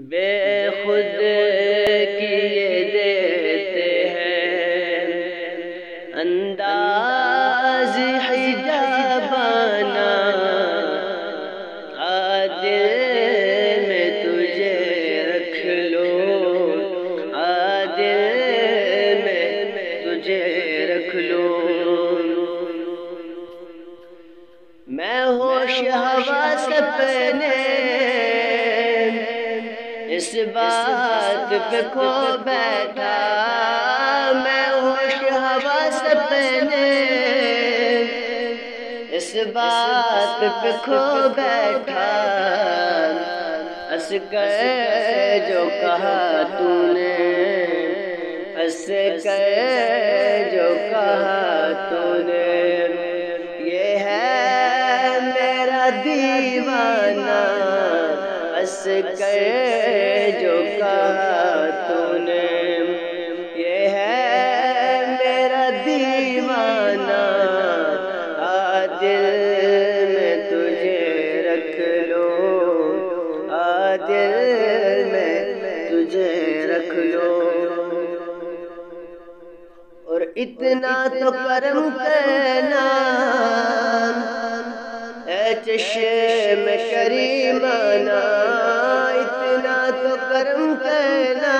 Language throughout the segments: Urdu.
بے خود کیے دیتے ہیں انداز حجابانہ، عادل میں تجھے رکھ لوں، عادل میں تجھے رکھ لوں۔ میں ہوش حواس اپنے اس بات پہ کھو بیٹھا، میں ہوش حواس اپنے اس بات پہ کھو بیٹھا۔ ہنس کر جو کہا تو نے، ہنس کر جو کہا تو نے، یہ ہے میرا دیوانہ۔ ہنس کر جو کہا تو نے، یہ ہے میرا دیوانہ۔ عادل میں تجھے رکھ لوں، عادل میں تجھے رکھ لوں۔ اور اتنا تو کرم کرنا اے چشم کریمانہ، اتنا تو کرم کرنا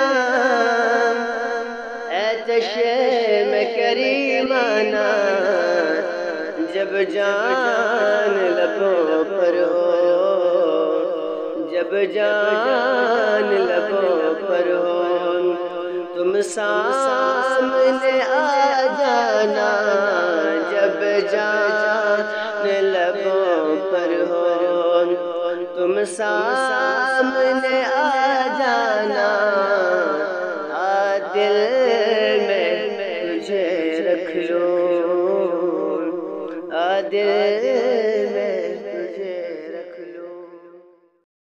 اے چشم کریمانہ، جب جان لبوں پر ہو، جب جان لبوں پر ہو، تم سامنے آ جانا، جب جان لبوں پر ہو، تم سامنے آ جانا۔ عادل میں تجھے رکھ لوں، عادل